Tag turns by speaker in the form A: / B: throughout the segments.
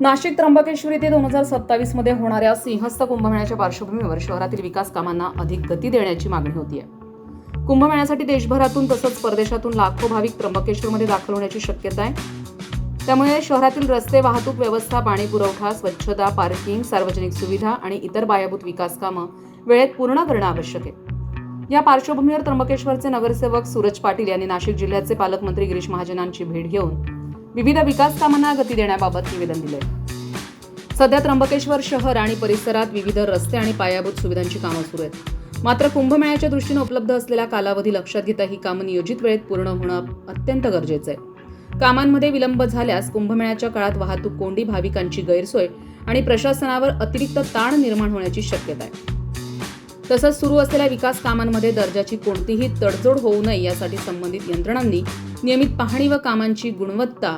A: नाशिक त्र्यंबकेश्वर येथे 2027 मध्ये होणाऱ्या सिंहस्थ कुंभमेळ्याच्या पार्श्वभूमीवर शहरातील विकास कामांना अधिक गती देण्याची मागणी होती आहे। कुंभमेळ्यासाठी देशभरातून तसंच परदेशातून लाखो भाविक त्र्यंबकेश्वरमध्ये दाखल होण्याची शक्यता आहे। त्यामुळे शहरातील रस्ते, वाहतूक व्यवस्था, पाणी पुरवठा, स्वच्छता, पार्किंग, सार्वजनिक सुविधा आणि इतर पायाभूत विकास कामं वेळेत पूर्ण करणं आवश्यक आहे। या पार्श्वभूमीवर त्र्यंबकेश्वरचे नगरसेवक सूरज पाटील यांनी नाशिक जिल्ह्याचे पालकमंत्री गिरीश महाजनांची भेट घेऊन विविध विकास कामांना गती देण्याबाबत निवेदन दिले। सध्या त्र्यंबकेश्वर शहर आणि परिसरात विविध रस्ते आणि पायाभूत सुविधांची कामं सुरू आहेत। मात्र कुंभमेळ्याच्या दृष्टीने उपलब्ध असलेला कालावधी लक्षात घेता ही कामं नियोजित वेळेत पूर्ण होणं अत्यंत गरजेचं आहे। कामांमध्ये विलंब झाल्यास कुंभमेळ्याच्या काळात वाहतूक कोंडी, भाविकांची गैरसोय आणि प्रशासनावर अतिरिक्त ताण निर्माण होण्याची शक्यता आहे। तसंच सुरू असलेल्या विकास कामांमध्ये दर्जाची कोणतीही तडजोड होऊ नये यासाठी संबंधित यंत्रणांनी नियमित पाहणी व कामांची गुणवत्ता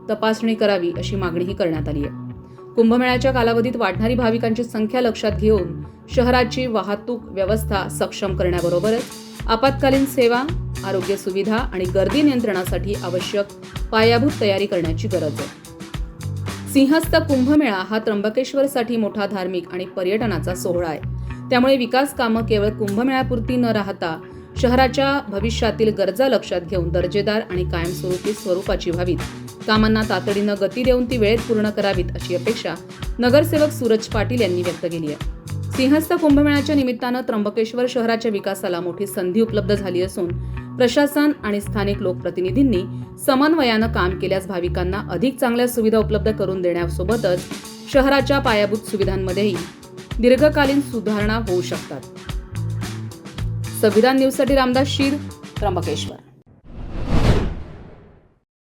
A: तपासणी करावी अशी मागणीही करण्यात आली आहे। कुंभमेळ्याच्या कालावधीत वाढणारी भाविकांची संख्या लक्षात घेऊन शहराची वाहतूक व्यवस्था सक्षम करण्याबरोबरच आपत्कालीन सेवा, आरोग्य सुविधा आणि गर्दी नियंत्रणासाठी आवश्यक पायाभूत तयारी करण्याची गरज आहे। सिंहस्थ कुंभमेळा हा त्र्यंबकेश्वरसाठी मोठा धार्मिक आणि पर्यटनाचा सोहळा आहे। त्यामुळे विकास कामं केवळ कुंभमेळ्यापुरती न राहता शहराच्या भविष्यातील गरजा लक्षात घेऊन दर्जेदार आणि कायमस्वरूपी स्वरूपाची व्हावीत। कामांना तातडीनं गती देऊन ती वेळेत पूर्ण करावीत अशी अपेक्षा नगरसेवक सूरज पाटील यांनी व्यक्त केली आहे। सिंहस्थ कुंभमेळ्याच्या निमित्तानं त्र्यंबकेश्वर शहराच्या विकासाला मोठी संधी उपलब्ध झाली असून प्रशासन आणि स्थानिक लोकप्रतिनिधींनी समन्वयानं काम केल्यास भाविकांना अधिक चांगल्या सुविधा उपलब्ध करून देण्यासोबतच शहराच्या पायाभूत सुविधांमध्येही दीर्घकालीन सुधारणा होऊ शकतात। संविधान न्यूजसाठी रामदास शीर, त्र्यंबकेश्वर।